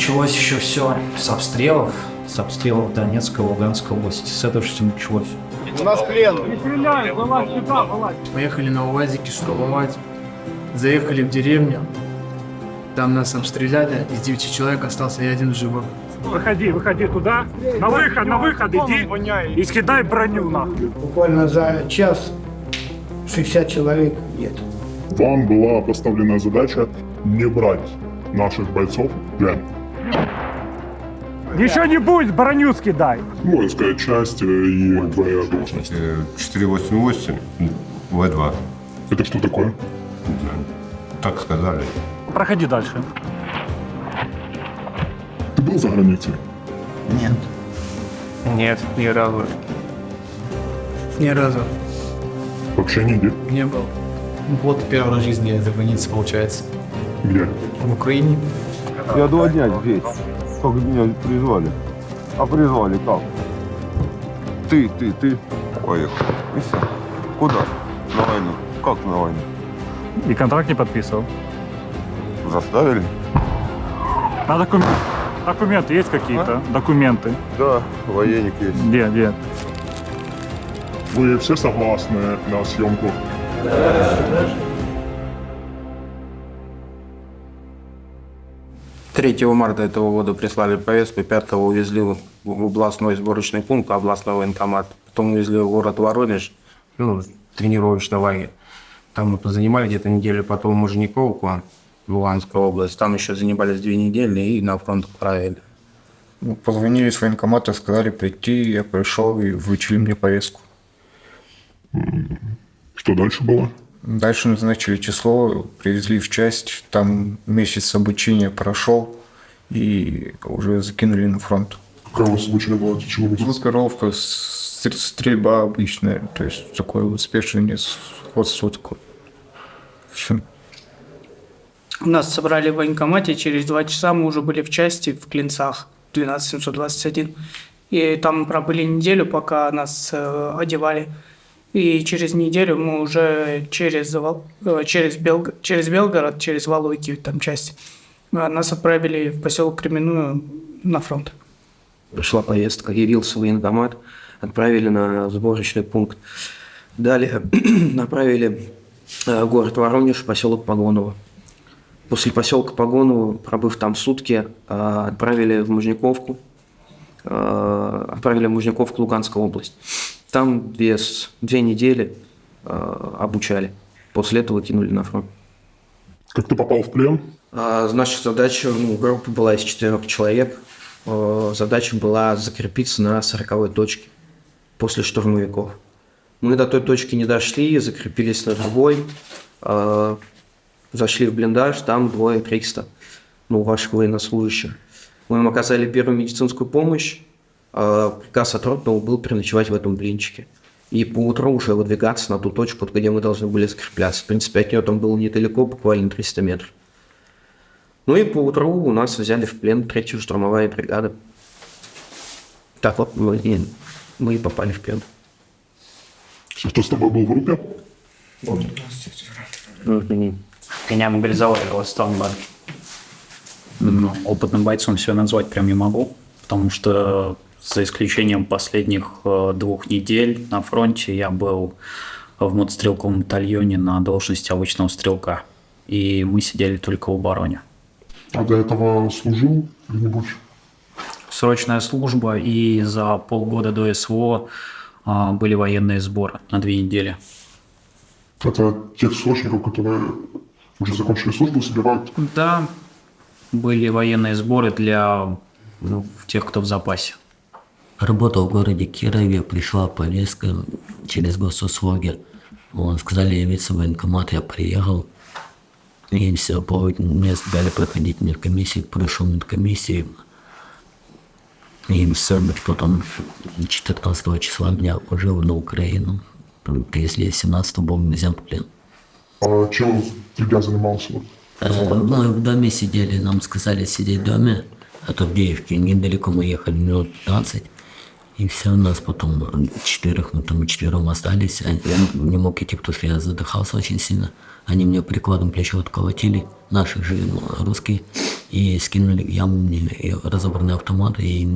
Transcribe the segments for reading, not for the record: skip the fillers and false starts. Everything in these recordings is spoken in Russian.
Началось еще все с обстрелов Донецкой, Луганской области. С этого все началось. У нас плен. Не стреляй, вылазь сюда, вылазь. Поехали на УАЗике штурмовать. Заехали в деревню. Там нас обстреляли. Из 9 человек остался я один живой. Выходи туда. На выход иди и скидай броню нахуй. Буквально за час 60 человек нет. Вам была поставлена задача не брать наших бойцов в плен. Ничего не будет, броню скидай. Воинская часть и твоя должность. 488 В2. Это что такое? Так сказали. Проходи дальше. Ты был за границей? Нет. Нет, ни разу. Ни разу Вообще нигде. не был. Вот первый раз в жизни за границей получается. Где? В Украине. Я 2 дня здесь. Как меня призвали. А призвали как? Ты. Поехал. И все. Куда? На войну. Как на войну? И контракт не подписывал. Заставили? А документы есть какие-то? Документы. Да, военник есть. Где? Вы все согласны на съемку? 3 марта этого года прислали повестку, 5 увезли в областной сборочный пункт, областной военкомат. Потом увезли в город Воронеж, тренировочный лагерь. Там мы занимали где-то неделю, потом Мужниковку, Луганская область. Там еще занимались 2 недели и на фронт отправили. Позвонили с военкомата, сказали прийти, я пришел и вручили мне повестку. Что дальше было? Дальше назначили число, привезли в часть, там месяц обучения прошел и уже закинули на фронт. Какая у вас обучение была? Чего вы? Маскировка, стрельба обычная, то есть такое вот спешение, ход сотку. Все. Нас собрали в военкомате, через 2 часа мы уже были в части, в Клинцах, 12721. И там пробыли неделю, пока нас одевали. И через неделю мы уже через Белгород, через Валуйки, там часть, нас отправили в поселок Кременную на фронт. Пришла повестка, явился в военкомат, отправили на сборочный пункт. Далее направили в город Воронеж, поселок Погоново. После поселка Погоново, пробыв там сутки, отправили в Мужниковку, Луганская область. Там 2 недели обучали. После этого кинули на фронт. Как ты попал в плен? Наша задача, группа была из 4 человек. Задача была закрепиться на 40-й точке после штурмовиков. Мы до той точки не дошли, закрепились на другой. Зашли в блиндаж, там 2-300 ваших военнослужащих. Мы им оказали первую медицинскую помощь. Приказ от ротного был переночевать в этом блинчике. И поутру уже выдвигаться на ту точку, где мы должны были закрепляться. В принципе, от нее там было недалеко, буквально 300 метров. И поутру у нас взяли в плен 3-я штурмовая бригада. Так вот, мы и попали в плен. Кто с тобой был в группе? Меня мобилизовали в Ростов-на-Дону. Опытным бойцом себя назвать прям не могу, потому что за исключением последних 2 недель на фронте я был в мотострелковом батальоне на должности обычного стрелка. И мы сидели только в обороне. А до этого служил где-нибудь? Срочная служба, и за полгода до СВО были военные сборы на 2 недели. Это тех срочников, которые уже закончили службу, собирают? Да, были военные сборы для тех, кто в запасе. Работал в городе Кирове, пришла повестка через госуслуги. Сказали явиться в военкомат, я приехал. И все, мне дали проходить медкомиссию, прошел медкомиссию. И все, потом 14 числа меня уже на Украину привезли, 17-го был взят в плен. А чем тебя занимался? Мы в доме сидели, нам сказали сидеть в доме, а то в Деевке недалеко мы ехали, минут 15. И все, у нас потом 4 остались. Я не мог идти, потому что я задыхался очень сильно. Они мне прикладом плеча отколотили, наших же, русские, и скинули в яму мне и разобранный автомат, и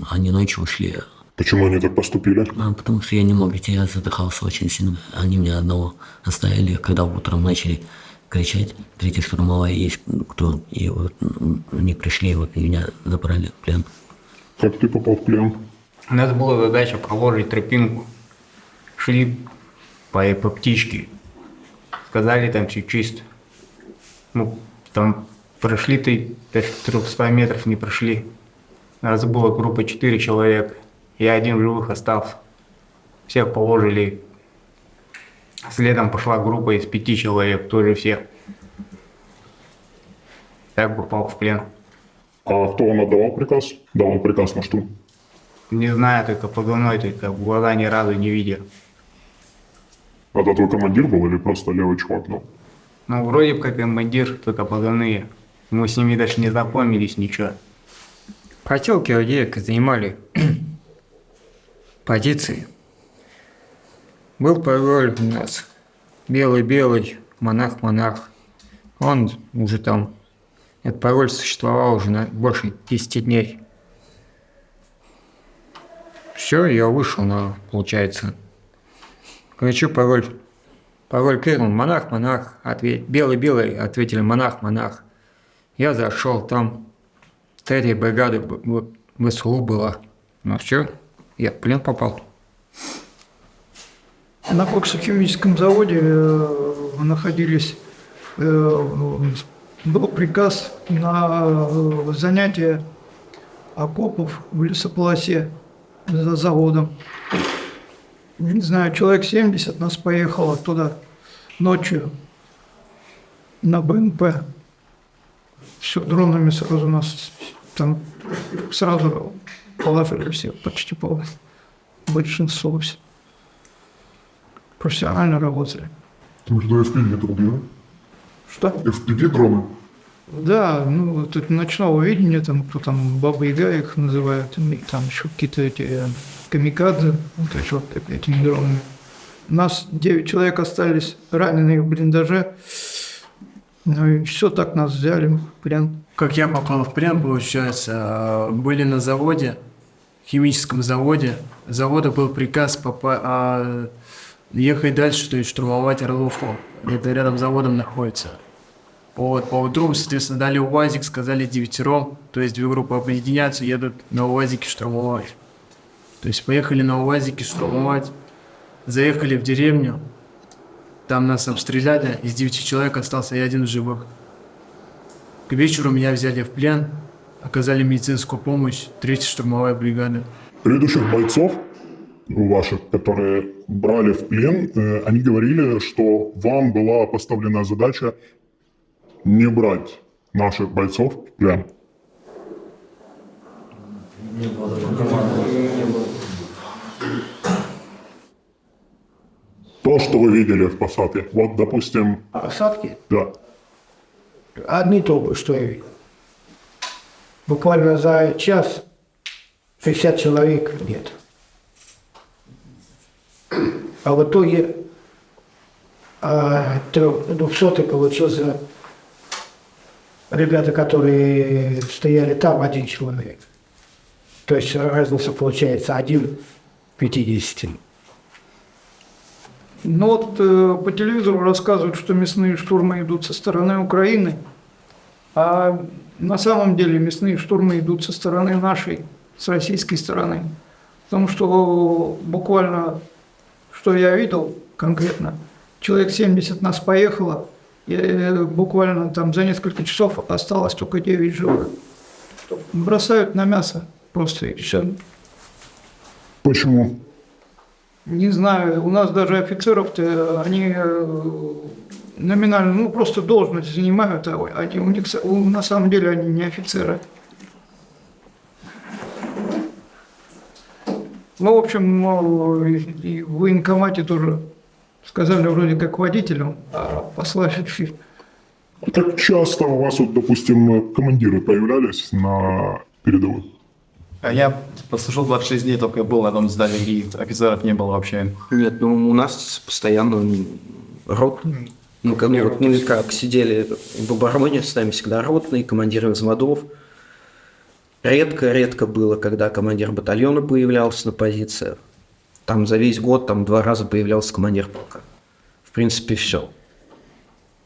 они ночью ушли. Почему они так поступили? Потому что я не мог идти, я задыхался очень сильно. Они меня одного оставили, когда утром начали кричать, 3-я штурмовая есть кто, и вот они пришли, и вот меня забрали в плен. Как ты попал в плен? У нас была задача проложить тропинку. Шли по птичке. Сказали там чисто. Ну, там прошли даже 300 метров не прошли. У нас была группа 4 человека. Я один в живых остался. Всех положили. Следом пошла группа из 5 человек, тоже всех. Так попал в плен. А кто вам отдавал приказ? Давал приказ на что? Не знаю, только позывной, только в глаза ни разу не видел. Это твой командир был или просто левый чувак? Ну? Ну, вроде бы как командир, только позывные. Мы с ними даже не запомнились ничего. В поселке Авдеевка занимали позиции. Был пароль у нас. Белый-белый, монах-монах. Он уже там... Этот пароль существовал уже на больше 10 дней. Все, я вышел на, получается. Кричу пароль. Пароль крикнул: монах-монах. Белый-белый, ответили: монах-монах. Я зашел, там 3-я бригада в СУ была. Ну все, я в плен попал. На коксохимическом заводе находились, был приказ на занятие окопов в лесополосе за заводом. Не знаю, человек 70 нас поехало туда ночью на БНП. Все, дронами сразу нас там сразу положили все, почти полностью. Большинство все. Профессионально работали. Ты что, FPV трубил? Что? FPV дроны? Да, ну, тут ночного видения, там, кто там, Баба-Яга их называют, и там еще какие-то эти камикадзе, вот эти вот этими дронами. У нас 9 человек остались раненые в блиндаже, ну и все, так нас взяли в плен. Как я попал в плен, получается, были на заводе, химическом заводе. Завода был приказ ехать дальше, то есть штурмовать Орловку. Это рядом с заводом находится. Вот, по утру, соответственно, дали УАЗик, сказали 9, то есть 2 группы объединяются, едут на УАЗике штурмовать. То есть поехали на УАЗике штурмовать, заехали в деревню, там нас обстреляли, из 9 человек остался я один в живых. К вечеру меня взяли в плен, оказали медицинскую помощь, 3-я штурмовая бригада. Предыдущих бойцов ваших, которые брали в плен, они говорили, что вам была поставлена задача не брать наших бойцов в плен. Не было. То, что вы видели в посадке, вот, допустим... Посадки? Да. Одни толпы, что я видел. Буквально за час 60 человек нет. А в итоге 200-й получился ребята, которые стояли там, 1 человек. То есть разница получается 1 к 50. Ну вот по телевизору рассказывают, что мясные штурмы идут со стороны Украины, а на самом деле мясные штурмы идут со стороны нашей, с российской стороны. Потому что буквально, что я видел конкретно, человек 70 нас поехало, и буквально там за несколько часов осталось только 9 живых. Бросают на мясо просто и все. Почему? Не знаю, у нас даже офицеров-то, они номинально, ну просто должность занимают, а они, на самом деле они не офицеры. Ну, в общем, и в военкомате тоже сказали вроде как водителям, а послали. Как часто у вас, вот, допустим, командиры появлялись на передовых? Я послужил 26 дней, только был на одном здании, и офицеров не было вообще. Нет, ну у нас постоянно рот Мы как сидели в обороне, с нами всегда ротные, командиры взводов. Редко было, когда командир батальона появлялся на позициях. Там за весь год 2 раза появлялся командир полка. В принципе, все.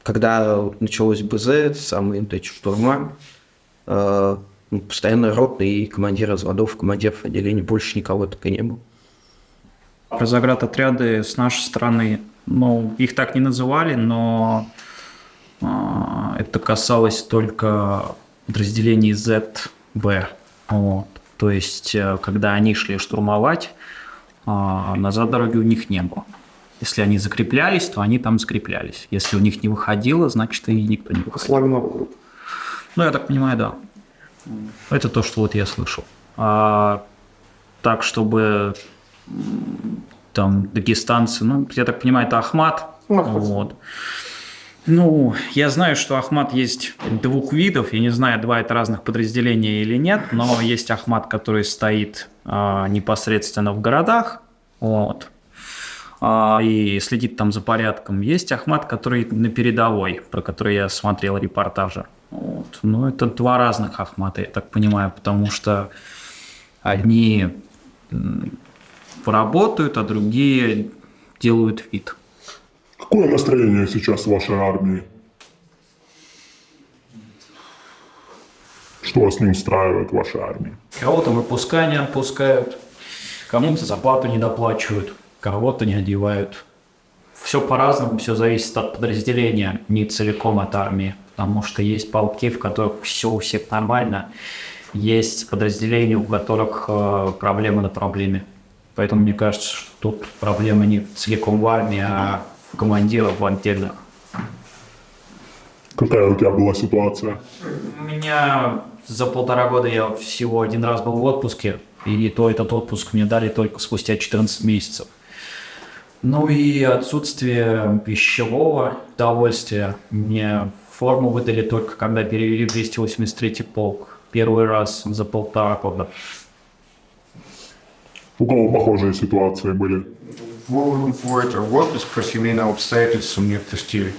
Когда началось БЗ, самый штурма, постоянно ротные и командиры взводов, командиров отделений, больше никого так и не было. Про заградотряды с нашей стороны, их так не называли, но это касалось только подразделений ЗБ. Вот. То есть, когда они шли штурмовать, назад дороги у них не было. Если они закреплялись, то они там закреплялись. Если у них не выходило, значит, и никто не выходил. Я так понимаю, да. Это то, что я слышал. Так, чтобы там дагестанцы, я так понимаю, это Ахмат. Вот. Я знаю, что Ахмат есть 2 видов. Я не знаю, 2 это разных подразделения или нет, но есть Ахмат, который стоит непосредственно в городах, вот, и следит там за порядком. Есть Ахмат, который на передовой, про который я смотрел репортажи. Вот. Это 2 разных Ахмата, я так понимаю, потому что одни поработают, а другие делают вид. Какое настроение сейчас в вашей армии? Что вас не устраивает в вашей армии? Кого-то выпуска не отпускают, кому-то зарплату не доплачивают, кого-то не одевают. Все по-разному, все зависит от подразделения, не целиком от армии. Потому что есть полки, в которых все у всех нормально. Есть подразделения, у которых проблемы на проблеме. Поэтому мне кажется, что тут проблема не целиком в армии, а командиров в отдельных. Какая у тебя была ситуация? У меня за 1,5 года я всего 1 раз был в отпуске, и то этот отпуск мне дали только спустя 14 месяцев. И отсутствие пищевого удовольствия. Мне форму выдали только когда перевели в 283-й полк. Первый раз за 1,5 года. У кого похожие ситуации были? В отпуск по семейным обстоятельствам не отпустили.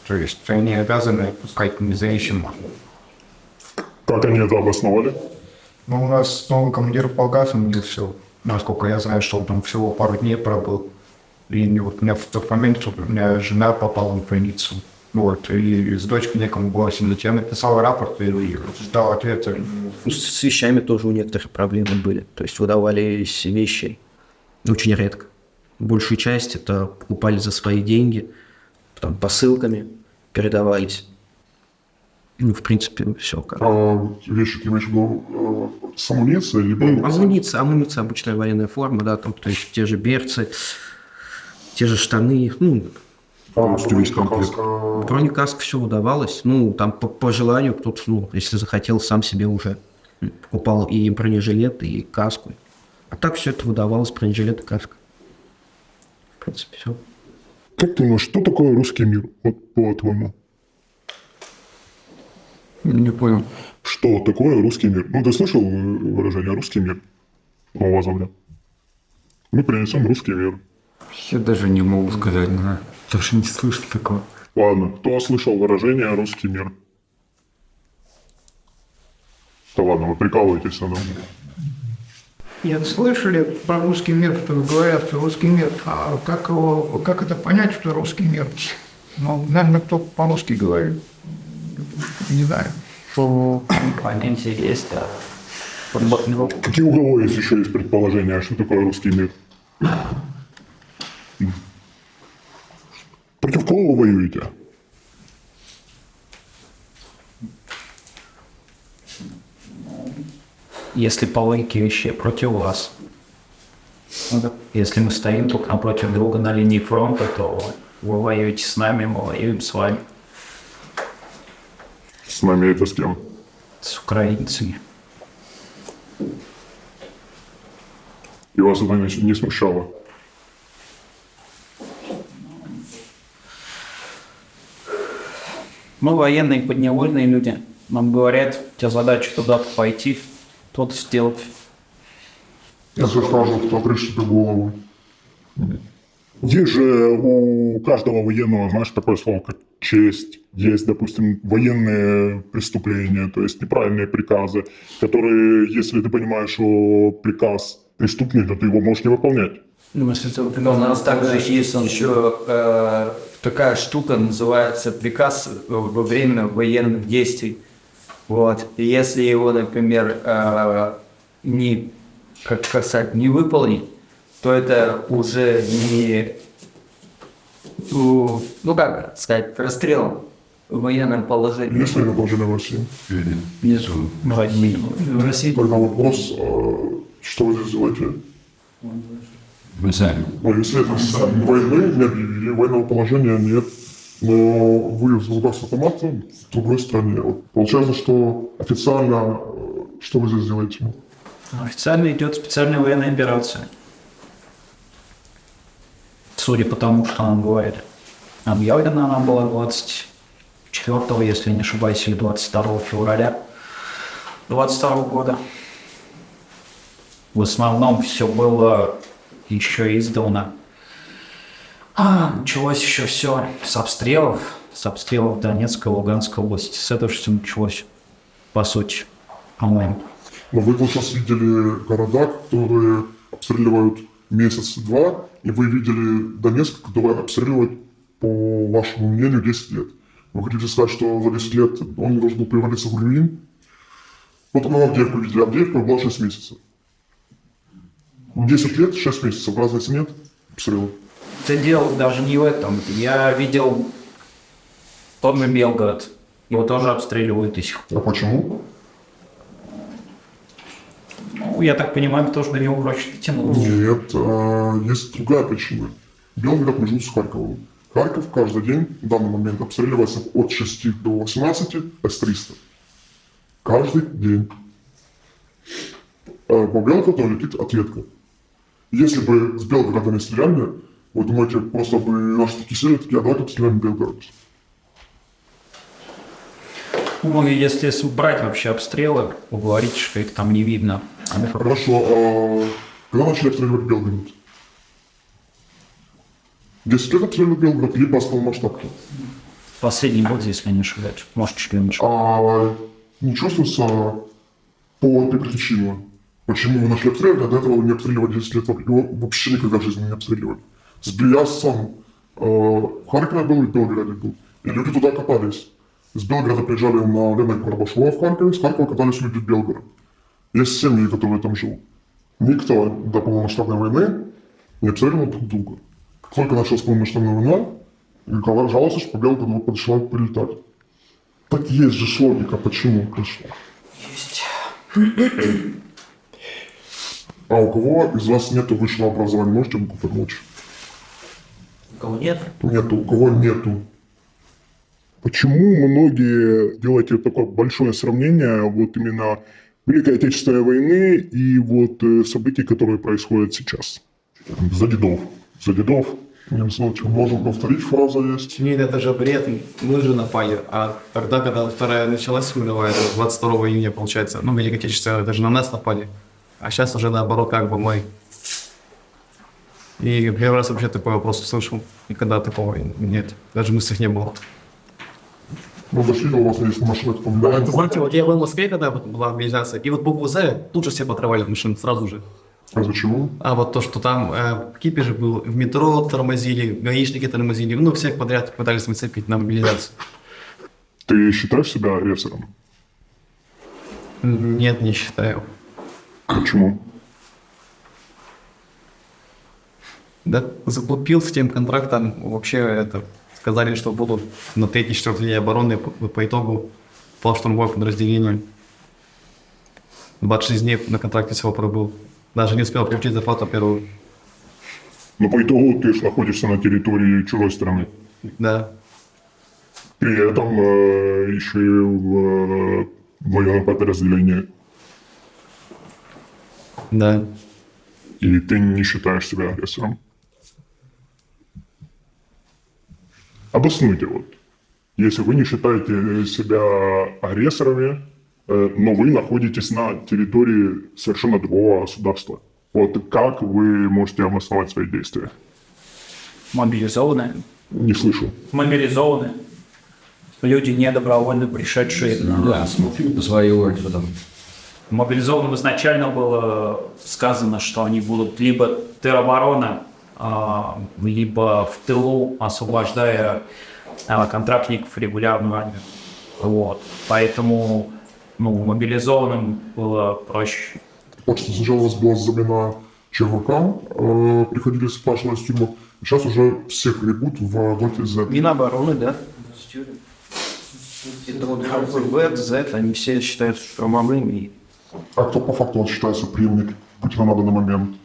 То есть они обязаны отпускать независимо. Как они это обосновали? У нас новый командир полка сменил все. Насколько я знаю, что он там всего пару дней пробыл. И у меня в тот момент у меня жена попала в больницу. И с дочкой некому было сидеть. Я написал рапорт и ждал ответа. С вещами тоже у некоторых проблемы были. То есть выдавались вещи очень редко. Большую часть это покупали за свои деньги, потом посылками передавались. В принципе, все. Вещи, ты имеешь в виду с амуницией? Либо... Амуниция, обычная военная форма, да, там, то есть те же берцы, те же штаны, весь комплект. Бронекаск все выдавалось, там по желанию кто-то, если захотел, сам себе уже покупал и бронежилет, и каску. А так все это выдавалось, бронежилет и каска. В принципе, все. Как ты думаешь, что такое русский мир, по-твоему? Не понял. Что такое русский мир? Ты слышал выражение «русский мир» у вас говорят? Мы принесем русский мир. Я даже не могу сказать, даже не слышал такого. Ладно, кто слышал выражение «русский мир»? Да ладно, вы прикалываетесь надо мной. Нет, слышали про русский мир, что говорят, что русский мир. А как это понять, что русский мир? Наверное, кто по-русски говорит. Не знаю. Понятие есть, да. Какие у кого есть еще есть предположения, что такое русский мир? Против кого вы воюете? Если по логике вещей, против вас. Если мы стоим друг напротив друга на линии фронта, то вы воюете с нами, мы воюем с вами. С нами это с кем? С украинцами. И вас это не смущало? Мы военные, подневольные люди. Нам говорят, у тебя задача туда-то пойти, то-то сделать. Если скажут, отрежь себе голову. Есть же у каждого военного, знаешь, такое слово, как честь. Есть, допустим, военные преступления, то есть неправильные приказы, которые, если ты понимаешь, что приказ преступный, то ты его можешь не выполнять. У нас также есть еще такая штука, называется приказ во время военных действий. Вот. И если его, например, не выполнить, то это уже не, расстрел в военном положении. Есть ли это положение в России? Нету. В России. Тогда вопрос, что вы здесь делаете? Вы сами. Ну, если это войны не объявили, военного положения нет, но вы в государстве автомата в другой стране. Вот получается, что официально, что вы здесь делаете? Официально идет специальная военная операция. Судя по тому, что он говорит. Объявлена она была 24, если не ошибаюсь, или 22 февраля 22 года. В основном все было еще издавна. Началось еще все с обстрелов Донецкой, Луганской области. С этого все началось, по сути, по-моему. Но вы вот сейчас видели города, которые обстреливают месяц-два, и вы видели Донецк, который обстреливает, по вашему мнению, 10 лет. Вы хотите сказать, что за 10 лет он не должен был превратиться в руин? Вот мы Авдеевку видели. Авдеевка была 6 месяцев. 10 лет, 6 месяцев. Разницы нет? Обстрелов. Это дело даже не в этом. Я видел тот же Белгород. Его тоже обстреливают до сих пор. А почему? Ну, я так понимаю, потому что до него проще тянуться. Нет, есть другая причина. Белгород между с Харьковом. Харьков каждый день в данный момент обстреливается от 6 до 18 С-300. Каждый день. По Белгороду летит ответка. Если бы с Белгорода не стреляли, вы думаете, просто бы наши такие сели, такие, а давайте обстреляем Белгород. Ну, если брать вообще обстрелы, вы говорите, что их там не видно. Хорошо, а когда начали обстреливать Белгород? 10 лет обстреливают Белгород, либо с полномасштабки? Последний год, если не ошибаюсь. Может, чуть меньше. А не чувствуется по этой причине? Почему вы начали обстреливать, а до этого вы не обстреливали 10 лет? Его вообще никогда в жизни не обстреливали. Я сам в Харькове был и в Белгороде был. И люди туда катались. С Белгорода приезжали на рынок Барабашова в Харькове, с Харькова катались люди в Белгород. Есть семьи, которые там живут. Никто до полномасштабной войны не обстреливал друг друга. Как только началась полномасштабная война, жаловался, что по Белгороду начинают прилетать. Так есть же логика, почему пришло. Есть. А у кого из вас нету высшего образования, можете ему помочь? У кого нет? Нету, у кого нету. Почему многие делаете такое большое сравнение вот именно Великой Отечественной войны и вот событий, которые происходят сейчас? За дедов. Можем повторить, фраза есть. Нет, это же бред, мы же напали. А тогда, когда Вторая началась мировая, 22 июня, получается, Великая Отечественная, это же на нас напали. А сейчас уже наоборот, как бы мы. И первый раз вообще такой вопрос услышал. Никогда такого нет. Даже мыслей не было. Ну, дошли, у вас есть машина, Да, это знаете, вот я был в Москве, когда была мобилизация, и вот букву «З» тут же все потравали машин сразу же. А почему? А вот то, что там в Кипеже был, в метро тормозили, гаишники тормозили, всех подряд пытались выцепить на мобилизацию. Ты считаешь себя агрессором? Нет, не считаю. Почему? Да, заглупил с тем контрактом, вообще это... Сказали, что будут на 3-4 линии обороны, по итогу пал штурмовое подразделение. 26 дней на контракте всего пробыл. Даже не успел получить зарплату первую. Но по итогу ты же находишься на территории чужой страны. Да. При этом еще и в военном подразделении. Да. И ты не считаешь себя агрессором? Обоснуйте вот. Если вы не считаете себя агрессорами, но вы находитесь на территории совершенно другого государства, вот как вы можете обосновать свои действия? Мобилизованные. Не слышу. Мобилизованные. Люди недобровольно пришедшие. Да, смотрю своего там. Мобилизованным изначально было сказано, что они будут либо тероборона, либо в тылу, освобождая контрактников регулярную армию. Вот. Поэтому мобилизованным было проще. Так что сначала у вас была замена ЧВК, приходили, спрашивали с тюрьмы. Сейчас уже всех гребут в роте Z. Минобороны, да. Это вот В, Z, они все считаются штурмовыми. А кто по факту считается преемник Путина на данный момент?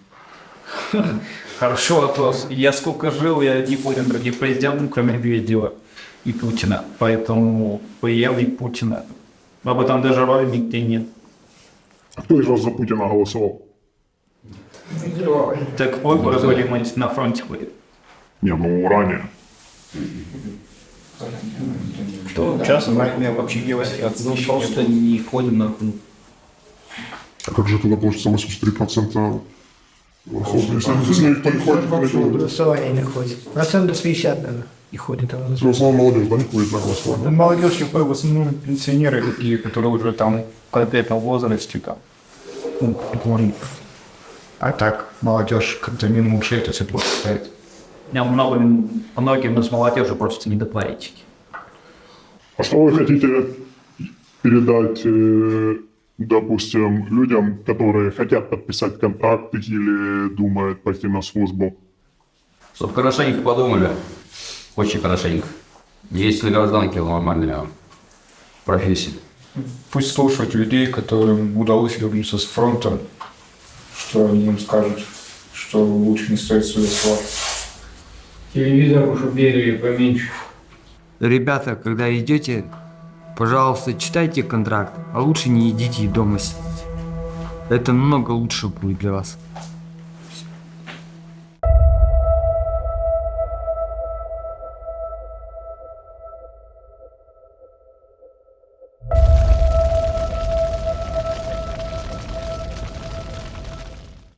Хороший вопрос. Я сколько жил, я не понял других президентов, кроме Медведева и Путина. Поэтому преемник Путина. Об этом даже роли нигде нет. А кто из вас за Путина голосовал? Так выборы были, мы на фронте были. Не, ну ранее. Кто участвовал? Мы вообще просто не ходим на фронт. А как же тогда получится 83%? Если никто не ходит, Голосование не ходит. 50% наверное, не ходит. в основном молодежь, да, не ходит на голосование? Молодежь, в основном пенсионеры, такие, которые уже там в конкретном возрасте там. А так, молодежь как-то мимо ушей это все плохо. Многим из молодежи просто не до политики. А что вы хотите передать, допустим, людям, которые хотят подписать контракт или думают пойти на службу? Чтоб хорошенько подумали. Очень хорошенько. Есть ли гражданки нормальные профессии? Пусть слушают людей, которым удалось вернуться с фронта, что они им скажут, что лучше не стоит своих слов. Телевизор уже бегали поменьше. Ребята, когда идете, пожалуйста, читайте контракт, а лучше не идите и дома сидите. Это намного лучше будет для вас.